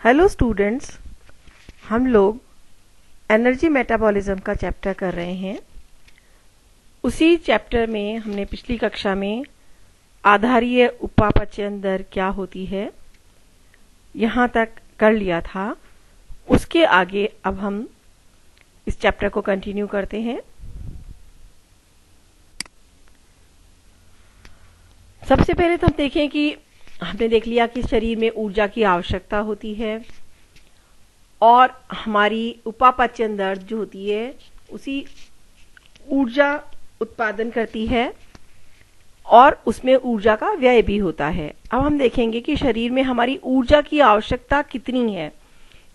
Hello students, हम लोग energy metabolism का चैप्टर कर रहे हैं। उसी चैप्टर में हमने पिछली कक्षा में आधारीय उपापचयन दर क्या होती है यहाँ तक कर लिया था। उसके आगे अब हम इस चैप्टर को कंटिन्यू करते हैं। सबसे पहले तो हम देखें कि हमने देख लिया कि शरीर में ऊर्जा की आवश्यकता होती है और हमारी उपापचयन दर जो होती है उसी ऊर्जा उत्पादन करती है और उसमें ऊर्जा का व्यय भी होता है। अब हम देखेंगे कि शरीर में हमारी ऊर्जा की आवश्यकता कितनी है,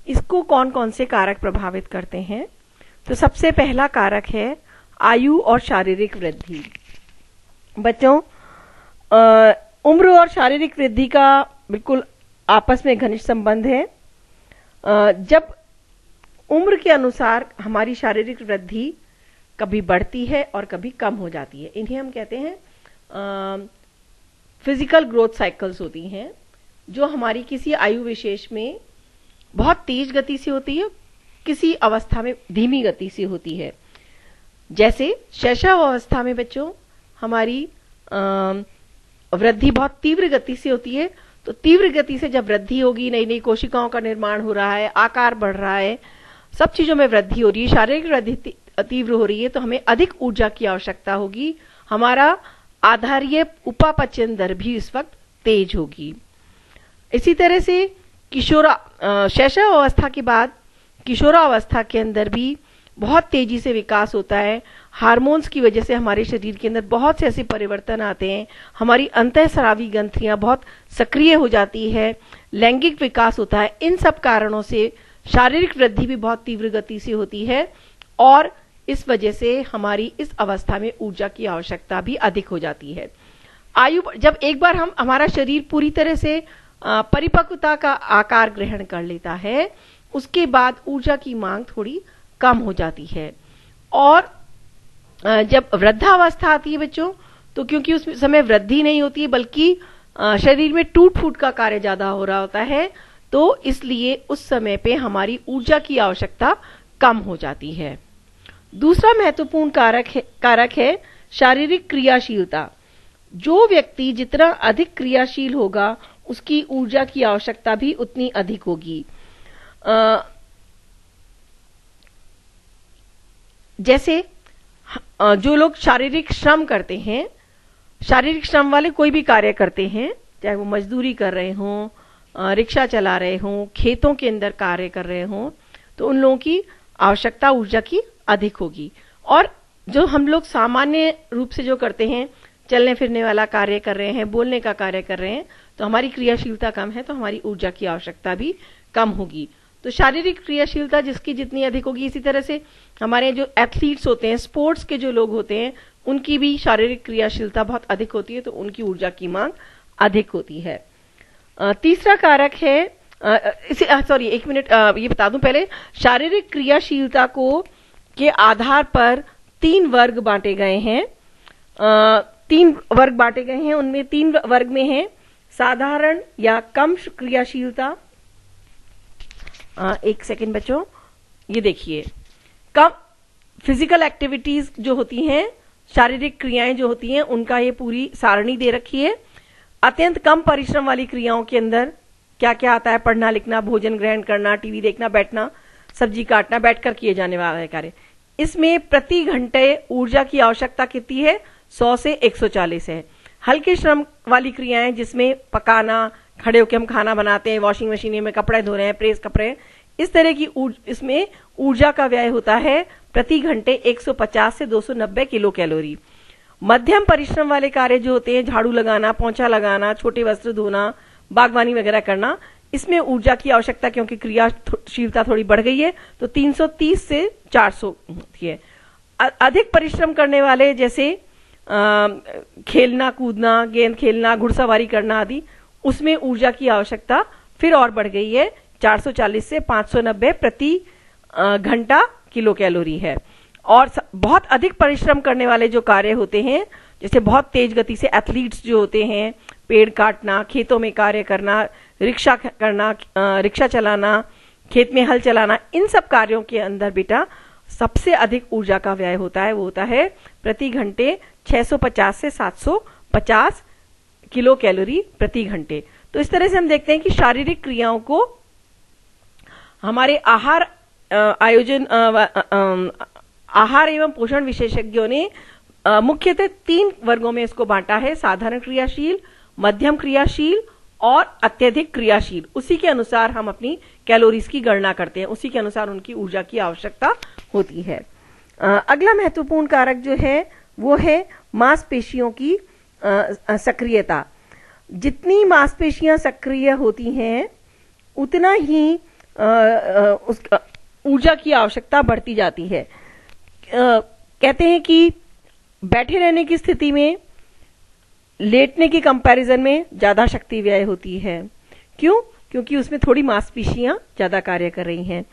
इसको कौन कौन से कारक प्रभावित करते हैं। तो सबसे पहला कारक है आयु और शारीरिक वृद्धि। बच्चों, उम्र और शारीरिक वृद्धि का बिल्कुल आपस में घनिष्ठ संबंध है। जब उम्र के अनुसार हमारी शारीरिक वृद्धि कभी बढ़ती है और कभी कम हो जाती है, इन्हें हम कहते हैं फिजिकल ग्रोथ साइकिल्स होती हैं, जो हमारी किसी आयु विशेष में बहुत तेज गति से होती है, किसी अवस्था में धीमी गति से होती है। जैसे शैशव अवस्था में बच्चों हमारी वृद्धि बहुत तीव्र गति से होती है। तो तीव्र गति से जब वृद्धि होगी, नई नई कोशिकाओं का निर्माण हो रहा है, आकार बढ़ रहा है, सब चीजों में वृद्धि हो रही है, शारीरिक वृद्धि तीव्र हो रही है, तो हमें अधिक ऊर्जा की आवश्यकता होगी। हमारा आधारीय उपापचयन दर भी इस वक्त तेज होगी। इसी तरह से शैशव अवस्था के बाद किशोरावस्था के अंदर भी बहुत तेजी से विकास होता है। हार्मोन्स की वजह से हमारे शरीर के अंदर बहुत से ऐसे परिवर्तन आते हैं, हमारी अंतःस्रावी ग्रंथियां बहुत सक्रिय हो जाती है, लैंगिक विकास होता है। इन सब कारणों से शारीरिक वृद्धि भी बहुत तीव्र गति से होती है और इस वजह से हमारी इस अवस्था में ऊर्जा की आवश्यकता भी अधिक हो जाती है। आयु जब एक बार हमारा शरीर पूरी तरह से परिपक्वता का आकार ग्रहण कर लेता है, उसके बाद ऊर्जा की मांग थोड़ी कम हो जाती है। और जब वृद्धावस्था आती है बच्चों, तो क्योंकि उस समय वृद्धि नहीं होती है बल्कि शरीर में टूट फूट का कार्य ज्यादा हो रहा होता है, तो इसलिए उस समय पे हमारी ऊर्जा की आवश्यकता कम हो जाती है। दूसरा महत्वपूर्ण कारक है शारीरिक क्रियाशीलता। जो व्यक्ति जितना अधिक क्रियाशील होगा, उसकी ऊर्जा की आवश्यकता भी उतनी अधिक होगी। जैसे जो लोग शारीरिक श्रम करते हैं, शारीरिक श्रम वाले कोई भी कार्य करते हैं, चाहे वो मजदूरी कर रहे हों, रिक्शा चला रहे हों, खेतों के अंदर कार्य कर रहे हों, तो उन लोगों की आवश्यकता ऊर्जा की अधिक होगी। और जो हम लोग सामान्य रूप से जो करते हैं, चलने फिरने वाला कार्य कर रहे हैं, बोलने का कार्य कर रहे हैं, तो हमारी क्रियाशीलता कम है, तो हमारी ऊर्जा की आवश्यकता भी कम होगी। तो शारीरिक क्रियाशीलता जिसकी जितनी अधिक होगी, इसी तरह से हमारे जो एथलीट्स होते हैं, स्पोर्ट्स के जो लोग होते हैं, उनकी भी शारीरिक क्रियाशीलता बहुत अधिक होती है, तो उनकी ऊर्जा की मांग अधिक होती है। तीसरा कारक है एक मिनट ये बता दूं पहले, शारीरिक क्रियाशीलता के आधार पर 3 वर्ग बांटे गए हैं। 3 वर्ग बांटे गए हैं, उनमें 3 वर्ग में है साधारण या कम क्रियाशीलता। एक सेकेंड बच्चों, ये देखिए, कम फिजिकल एक्टिविटीज जो होती हैं, शारीरिक क्रियाएं जो होती हैं, उनका ये पूरी सारणी दे रखी है। अत्यंत कम परिश्रम वाली क्रियाओं के अंदर क्या क्या आता है? पढ़ना लिखना, भोजन ग्रहण करना, टीवी देखना, बैठना, सब्जी काटना, बैठकर किए जाने वाला कार्य। इसमें प्रति घंटे ऊर्जा की आवश्यकता कितनी है? 100 से 140 है। हल्के श्रम वाली क्रियाएं जिसमें पकाना, खड़े होकर हम खाना बनाते हैं, वॉशिंग मशीन में कपड़े धो रहे हैं, प्रेस कपड़े, इस तरह की इसमें ऊर्जा का व्यय होता है प्रति घंटे 150 से 290 किलो कैलोरी। मध्यम परिश्रम वाले कार्य जो होते हैं, झाड़ू लगाना, पोंछा लगाना, छोटे वस्त्र धोना, बागवानी वगैरह करना, इसमें ऊर्जा की आवश्यकता क्योंकि क्रियाशीलता थोड़ी बढ़ गई है, तो 330 से 400 होती है। अधिक परिश्रम करने वाले जैसे खेलना कूदना, गेंद खेलना, घुड़सवारी करना आदि, उसमें ऊर्जा की आवश्यकता फिर और बढ़ गई है, 440 से 590 प्रति घंटा किलो कैलोरी है। और बहुत अधिक परिश्रम करने वाले जो कार्य होते हैं, जैसे बहुत तेज गति से एथलीट्स जो होते हैं, पेड़ काटना, खेतों में कार्य करना, रिक्शा करना, रिक्शा चलाना, खेत में हल चलाना, इन सब कार्यों के अंदर बेटा सबसे अधिक ऊर्जा का व्यय होता है। वो होता है प्रति घंटे 650 से 750 किलो कैलोरी प्रति घंटे। तो इस तरह से हम देखते हैं कि शारीरिक क्रियाओं को हमारे आहार एवं पोषण विशेषज्ञों ने मुख्यतः 3 वर्गों में इसको बांटा है: साधारण क्रियाशील, मध्यम क्रियाशील और अत्यधिक क्रियाशील। उसी के अनुसार हम अपनी कैलोरीज की गणना करते हैं, उसी के अनुसार उनकी ऊर्जा की आवश्यकता होती है। अगला महत्वपूर्ण कारक जो है वो है मांसपेशियों की सक्रियता। जितनी मांसपेशियां सक्रिय होती हैं उतना ही उस ऊर्जा की आवश्यकता बढ़ती जाती है। कहते हैं कि बैठे रहने की स्थिति में लेटने के कंपैरिजन में ज्यादा शक्ति व्यय होती है। क्यों? क्योंकि उसमें थोड़ी मांसपेशियां ज्यादा कार्य कर रही हैं।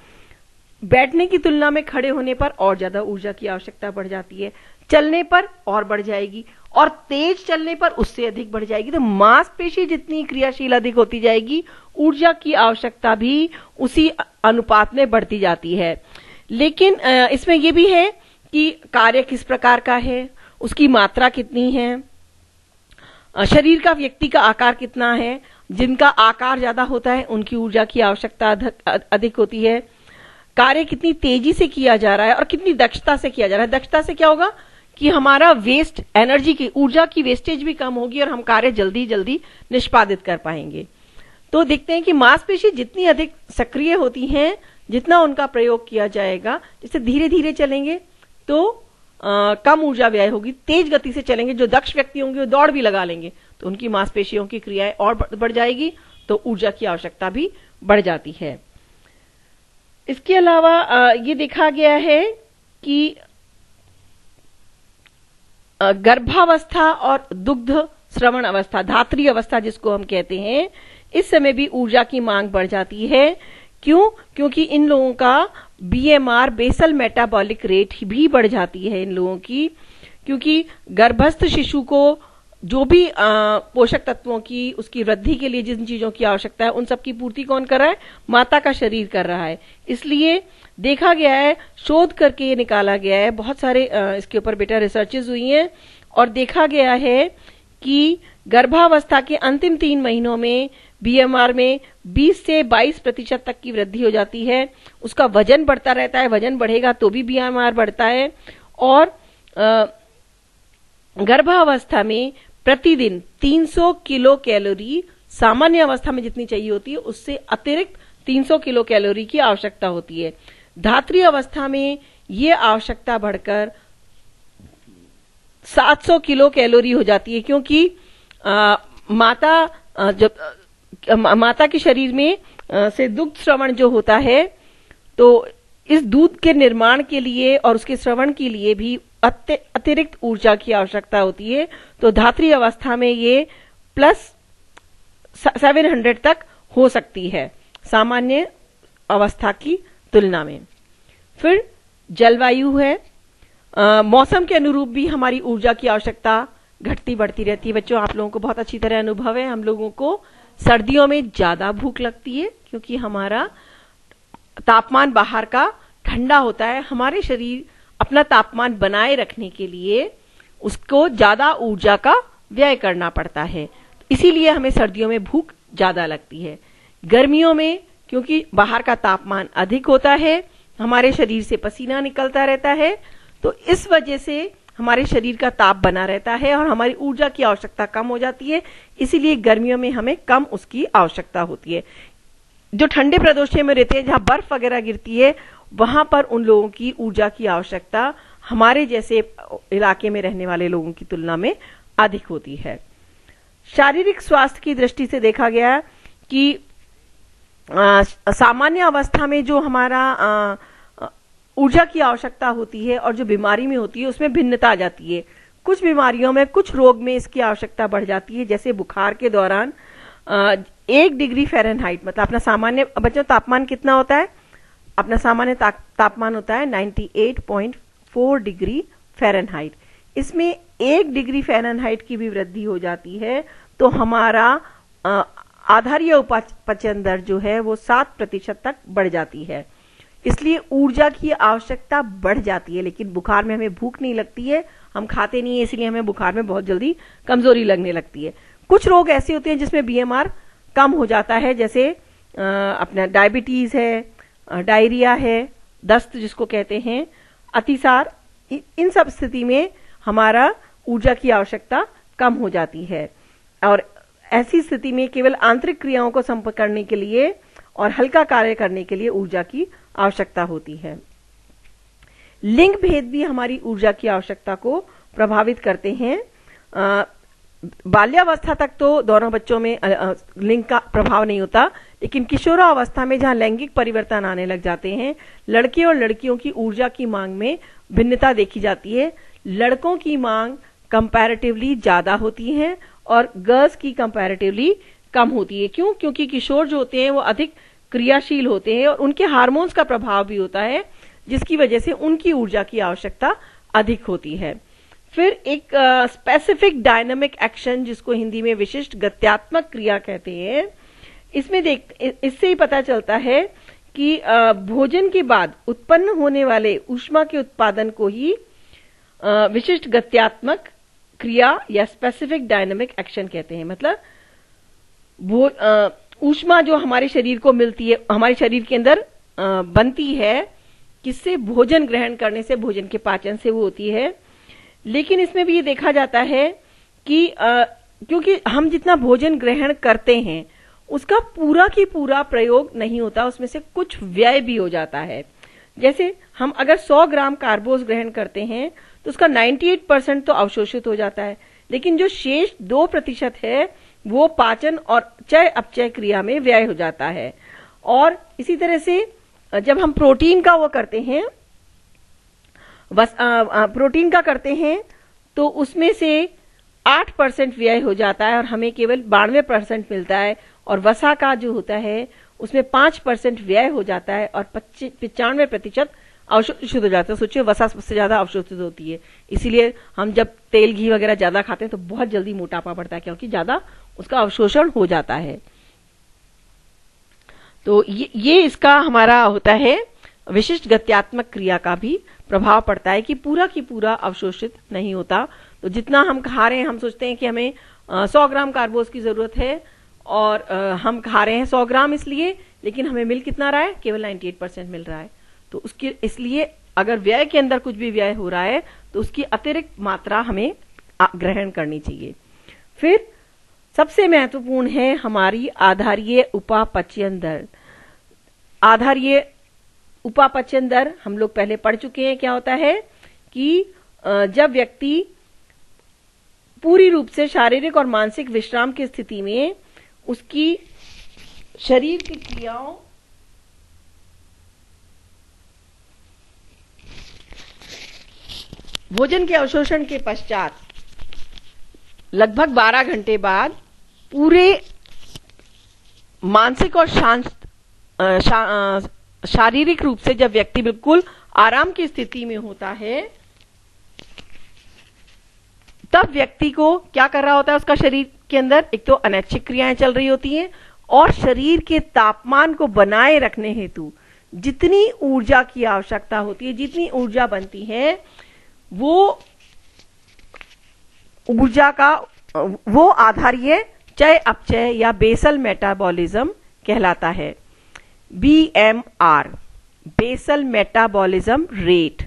बैठने की तुलना में खड़े होने पर और ज्यादा ऊर्जा की आवश्यकता बढ़ जाती है, चलने पर और बढ़ जाएगी, और तेज चलने पर उससे अधिक बढ़ जाएगी। तो मांसपेशी जितनी क्रियाशील अधिक होती जाएगी, ऊर्जा की आवश्यकता भी उसी अनुपात में बढ़ती जाती है। लेकिन इसमें यह भी है कि कार्य किस प्रकार का है, उसकी मात्रा कितनी है, शरीर का, व्यक्ति का आकार कितना है। जिनका आकार ज्यादा होता है उनकी ऊर्जा की आवश्यकता अधिक होती है। कार्य कितनी तेजी से किया जा रहा है और कितनी दक्षता से किया जा रहा है। दक्षता से क्या होगा कि हमारा वेस्ट एनर्जी की, ऊर्जा की वेस्टेज भी कम होगी और हम कार्य जल्दी जल्दी निष्पादित कर पाएंगे। तो देखते हैं कि मांसपेशी जितनी अधिक सक्रिय होती हैं, जितना उनका प्रयोग किया जाएगा, जैसे धीरे धीरे चलेंगे तो कम ऊर्जा व्यय होगी, तेज गति से चलेंगे, जो दक्ष व्यक्ति होंगे वो दौड़ भी लगा लेंगे तो उनकी मांसपेशियों की क्रियाएं और बढ़ जाएगी, तो ऊर्जा की आवश्यकता भी बढ़ जाती है। इसके अलावा ये देखा गया है कि गर्भावस्था और दुग्ध श्रवण अवस्था, धात्री अवस्था जिसको हम कहते हैं, इस समय भी ऊर्जा की मांग बढ़ जाती है। क्यों? क्योंकि इन लोगों का बीएमआर, बेसल मेटाबॉलिक रेट भी बढ़ जाती है इन लोगों की, क्योंकि गर्भस्थ शिशु को जो भी पोषक तत्वों की, उसकी वृद्धि के लिए जिन चीजों की आवश्यकता है, उन सब की पूर्ति कौन कर रहा है? माता का शरीर कर रहा है। इसलिए देखा गया है, शोध करके ये निकाला गया है, बहुत सारे इसके ऊपर बेटा रिसर्चेज हुई हैं और देखा गया है कि गर्भावस्था के अंतिम 3 महीनों में बीएमआर में 20 से 22% तक की वृद्धि हो जाती है। उसका वजन बढ़ता रहता है, वजन बढ़ेगा तो भी बीएमआर बढ़ता है। और गर्भावस्था में प्रतिदिन 300 किलो कैलोरी सामान्य अवस्था में जितनी चाहिए होती है उससे अतिरिक्त 300 किलो कैलोरी की आवश्यकता होती है। धात्री अवस्था में ये आवश्यकता बढ़कर 700 किलो कैलोरी हो जाती है, क्योंकि माता के शरीर में से दुग्ध श्रवण जो होता है, तो इस दूध के निर्माण के लिए और उसके श्रवण के लिए भी अतिरिक्त ऊर्जा की आवश्यकता होती है। तो धात्री अवस्था में ये प्लस 700 तक हो सकती है सामान्य अवस्था की तुलना में। फिर जलवायु है, मौसम के अनुरूप भी हमारी ऊर्जा की आवश्यकता घटती बढ़ती रहती है। बच्चों, आप लोगों को बहुत अच्छी तरह अनुभव है, हम लोगों को सर्दियों में ज्यादा भूख लगती है क्योंकि हमारा तापमान बाहर का ठंडा होता है। हमारे शरीर अपना तापमान बनाए रखने के लिए उसको ज्यादा ऊर्जा का व्यय करना पड़ता है, इसीलिए हमें सर्दियों में भूख ज्यादा लगती है। गर्मियों में क्योंकि बाहर का तापमान अधिक होता है, हमारे शरीर से पसीना निकलता रहता है, तो इस वजह से हमारे शरीर का ताप बना रहता है और हमारी ऊर्जा की आवश्यकता कम हो जाती है। इसीलिए गर्मियों में हमें कम उसकी आवश्यकता होती है। जो ठंडे प्रदेशों में रहते हैं, जहां बर्फ वगैरह गिरती है, वहां पर उन लोगों की ऊर्जा की आवश्यकता हमारे जैसे इलाके में रहने वाले लोगों की तुलना में अधिक होती है। शारीरिक स्वास्थ्य की दृष्टि से देखा गया कि सामान्य अवस्था में जो हमारा ऊर्जा की आवश्यकता होती है और जो बीमारी में होती है उसमें भिन्नता आ जाती है। कुछ बीमारियों में, कुछ रोग में इसकी आवश्यकता बढ़ जाती है। जैसे बुखार के दौरान 1 डिग्री फ़ारेनहाइट, मतलब अपना सामान्य, बच्चों तापमान कितना होता है? अपना सामान्य तापमान होता है 98.4 डिग्री फ़ारेनहाइट। इसमें 1 डिग्री फ़ारेनहाइट की भी वृद्धि हो जाती है तो हमारा आधारीय उपापचयन दर जो है वो 7% तक बढ़ जाती है। इसलिए ऊर्जा की आवश्यकता बढ़ जाती है, लेकिन बुखार में हमें भूख नहीं लगती है, हम खाते नहीं है, इसलिए हमें बुखार में बहुत जल्दी कमजोरी लगने लगती है। कुछ रोग ऐसे होते हैं जिसमें बीएमआर कम हो जाता है, जैसे अपना डायबिटीज है, डायरिया है, दस्त जिसको कहते हैं, अतिसार। इन सब स्थिति में हमारा ऊर्जा की आवश्यकता कम हो जाती है और ऐसी स्थिति में केवल आंतरिक क्रियाओं को संपन्न करने के लिए और हल्का कार्य करने के लिए ऊर्जा की आवश्यकता होती है। लिंग भेद भी हमारी ऊर्जा की आवश्यकता को प्रभावित करते हैं। बाल्यावस्था तक तो दोनों बच्चों में लिंग का प्रभाव नहीं होता, लेकिन किशोरावस्था में जहां लैंगिक परिवर्तन आने लग जाते हैं, लड़के और लड़कियों की ऊर्जा की मांग में भिन्नता देखी जाती है। लड़कों की मांग कंपैरेटिवली ज्यादा होती है और गर्ल्स की कंपैरेटिवली कम होती है। क्यों? क्योंकि किशोर जो होते हैं वो अधिक क्रियाशील होते हैं और उनके हार्मोन्स का प्रभाव भी होता है, जिसकी वजह से उनकी ऊर्जा की आवश्यकता अधिक होती है। फिर एक स्पेसिफिक डायनामिक एक्शन, जिसको हिंदी में विशिष्ट गत्यात्मक क्रिया कहते हैं, इससे ही पता चलता है कि भोजन के बाद उत्पन्न होने वाले ऊष्मा के उत्पादन को ही विशिष्ट गत्यात्मक क्रिया या स्पेसिफिक डायनामिक एक्शन कहते हैं। मतलब ऊष्मा जो हमारे शरीर को मिलती है, हमारे शरीर के अंदर बनती है, किससे? भोजन ग्रहण करने से, भोजन के पाचन से वो होती है। लेकिन इसमें भी ये देखा जाता है कि क्योंकि हम जितना भोजन ग्रहण करते हैं उसका पूरा की पूरा प्रयोग नहीं होता, उसमें से कुछ व्यय भी हो जाता है। जैसे हम अगर 100 ग्राम कार्बोज ग्रहण करते हैं तो उसका 98% तो अवशोषित हो जाता है, लेकिन जो शेष 2% है वो पाचन और चय अपचय क्रिया में व्यय हो जाता है। और इसी तरह से जब हम प्रोटीन का वो करते हैं, प्रोटीन का करते हैं तो उसमें से 8% व्यय हो जाता है और हमें केवल 92% मिलता है। और वसा का जो होता है उसमें 5% व्यय हो जाता है और 95% अवशोषित हो जाता है। सोचिए, वसा सबसे ज्यादा अवशोषित होती है, इसीलिए हम जब तेल घी वगैरह ज्यादा खाते हैं तो बहुत जल्दी मोटापा बढ़ता है, क्योंकि ज्यादा उसका अवशोषण हो जाता है। तो ये इसका हमारा होता है, विशिष्ट गत्यात्मक क्रिया का भी प्रभाव पड़ता है कि पूरा की पूरा अवशोषित नहीं होता। तो जितना हम खा रहे हैं, हम सोचते हैं कि हमें 100 ग्राम कार्बोज की जरूरत है और हम खा रहे हैं 100 ग्राम इसलिए, लेकिन हमें मिल कितना रहा है? केवल 98% मिल रहा है। तो उसके इसलिए अगर व्यय के अंदर कुछ भी व्यय हो रहा है तो उसकी अतिरिक्त मात्रा हमें ग्रहण करनी चाहिए। फिर सबसे महत्वपूर्ण है हमारी आधारीय उपापचयन दर। आधारीय उपापचयन दर हम लोग पहले पढ़ चुके हैं। क्या होता है कि जब व्यक्ति पूरी रूप से शारीरिक और मानसिक विश्राम की स्थिति में उसकी शरीर की क्रियाओं भोजन के अवशोषण के पश्चात लगभग 12 घंटे बाद पूरे मानसिक और शारीरिक रूप से जब व्यक्ति बिल्कुल आराम की स्थिति में होता है, तब व्यक्ति को क्या कर रहा होता है? उसका शरीर के अंदर एक तो अनैच्छिक क्रियाएं चल रही होती हैं और शरीर के तापमान को बनाए रखने हेतु जितनी ऊर्जा की आवश्यकता होती है, जितनी ऊर्जा बनती है, वो ऊर्जा का वो आधारीय चय अपचय या बेसल मेटाबॉलिज्म कहलाता है। BMR, basal metabolism rate.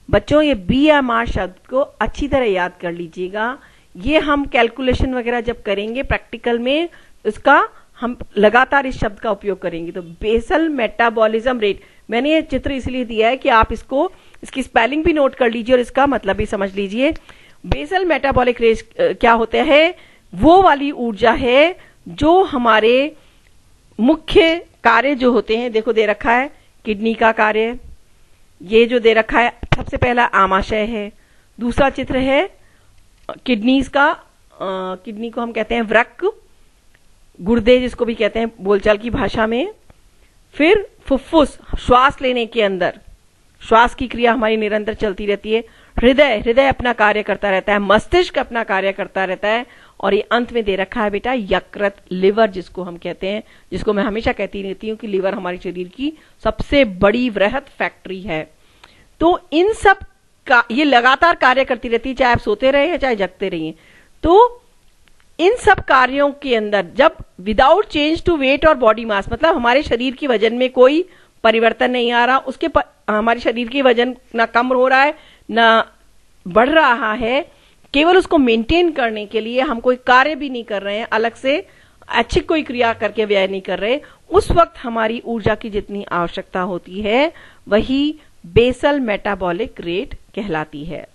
बच्चों, ये BMR शब्द को अच्छी तरह याद कर लीजिएगा। ये हम कैलकुलेशन वगैरह जब करेंगे प्रैक्टिकल में, इसका हम लगातार इस शब्द का उपयोग करेंगे। तो बेसल मेटाबॉलिज्म रेट, मैंने ये चित्र इसलिए दिया है कि आप इसकी स्पेलिंग भी नोट कर लीजिए और इसका मतलब भी समझ लीजिए। बेसल मेटाबॉलिक रेट क्या होता है? वो वाली ऊर्जा है जो हमारे मुख्य कार्य जो होते हैं, देखो दे रखा है किडनी का कार्य, ये जो दे रखा है सबसे पहला आमाशय है, दूसरा चित्र है किडनीज का, किडनी को हम कहते हैं वृक्क, गुर्दे जिसको भी कहते हैं बोलचाल की भाषा में। फिर फुफ्फुस, श्वास लेने के अंदर श्वास की क्रिया हमारी निरंतर चलती रहती है। हृदय अपना कार्य करता रहता है, मस्तिष्क अपना कार्य करता रहता है और ये अंत में दे रखा है बेटा यकृत, लिवर जिसको हम कहते हैं, जिसको मैं हमेशा कहती रहती हूँ कि लिवर हमारे शरीर की सबसे बड़ी वृहत फैक्ट्री है। तो इन सब का ये लगातार कार्य करती रहती है, चाहे आप सोते रहे हैं चाहे जगते रहिए। तो इन सब कार्यों के अंदर जब विदाउट चेंज टू वेट और बॉडी मास, मतलब हमारे शरीर की वजन में कोई परिवर्तन नहीं आ रहा, हमारे शरीर की वजन ना कम हो रहा है ना बढ़ रहा है, केवल उसको मेंटेन करने के लिए हम कोई कार्य भी नहीं कर रहे हैं, अलग से अच्छी कोई क्रिया करके व्यय नहीं कर रहे, उस वक्त हमारी ऊर्जा की जितनी आवश्यकता होती है वही बेसल मेटाबॉलिक रेट कहलाती है।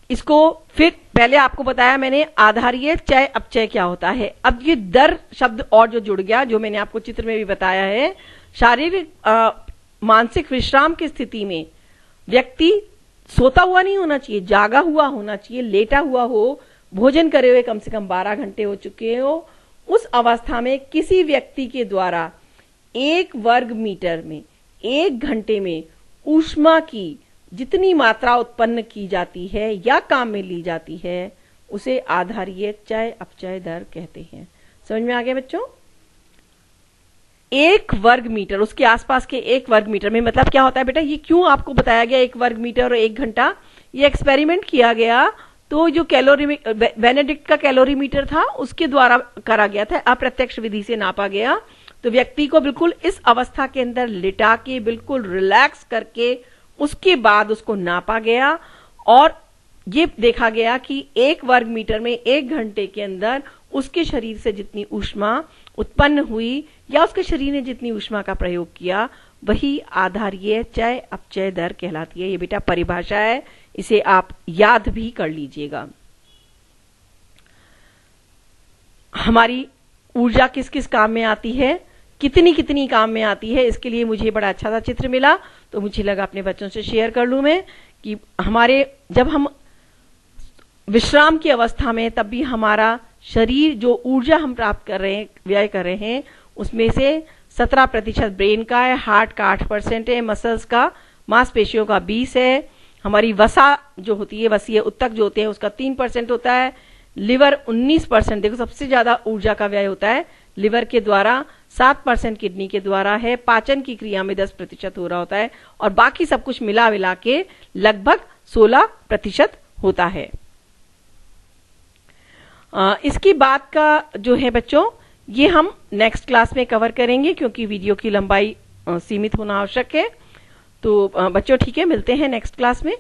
इसको फिर पहले आपको बताया मैंने आधारीय चय अपचय क्या होता है। अब ये दर शब्द और जो जुड़ गया, जो मैंने आपको चित्र में भी बताया है, शारीरिक मानसिक विश्राम की स्थिति में व्यक्ति सोता हुआ नहीं होना चाहिए, जागा हुआ होना चाहिए, लेटा हुआ हो, भोजन करे हुए कम से कम 12 घंटे हो चुके हो। उस अवस्था में किसी व्यक्ति के द्वारा 1 वर्ग मीटर में 1 घंटे में ऊष्मा की जितनी मात्रा उत्पन्न की जाती है या काम में ली जाती है उसे आधारीय चय अपचय दर कहते हैं। समझ में आ गया बच्चों? 1 वर्ग मीटर, उसके आसपास के 1 वर्ग मीटर में मतलब क्या होता है बेटा, ये क्यों आपको बताया गया 1 वर्ग मीटर और 1 घंटा? ये एक्सपेरिमेंट किया गया, तो जो बेनेडिक्ट का कैलोरीमीटर था उसके द्वारा करा गया था, अप्रत्यक्ष विधि से नापा गया। तो व्यक्ति को बिल्कुल इस अवस्था के अंदर लिटा के बिल्कुल रिलैक्स करके उसके बाद उसको नापा गया और ये देखा गया कि 1 वर्ग मीटर में 1 घंटे के अंदर उसके शरीर से जितनी ऊष्मा उत्पन्न हुई या उसके शरीर ने जितनी ऊष्मा का प्रयोग किया वही आधारीय चय अपचय दर कहलाती है। ये बेटा परिभाषा है, इसे आप याद भी कर लीजिएगा। हमारी ऊर्जा किस किस काम में आती है, कितनी कितनी काम में आती है, इसके लिए मुझे बड़ा अच्छा सा चित्र मिला तो मुझे लगा अपने बच्चों से शेयर कर लूं मैं कि जब हम विश्राम की अवस्था में तब भी हमारा शरीर जो ऊर्जा हम प्राप्त कर रहे हैं, व्यय कर रहे हैं, उसमें से 17% ब्रेन का है, हार्ट का 8% है, मसल्स का, मांसपेशियों का 20 है, हमारी वसा जो होती है, वसीय उत्तक जो होते हैं उसका 3% होता है, लिवर 19%, देखो सबसे ज्यादा ऊर्जा का व्यय होता है लिवर के द्वारा, 7% किडनी के द्वारा है, पाचन की क्रिया में 10% हो रहा होता है और बाकी सब कुछ मिला मिला के लगभग 16% होता है। इसकी बात का जो है बच्चों ये हम नेक्स्ट क्लास में कवर करेंगे क्योंकि वीडियो की लंबाई सीमित होना आवश्यक है। तो बच्चों ठीक है, मिलते हैं नेक्स्ट क्लास में।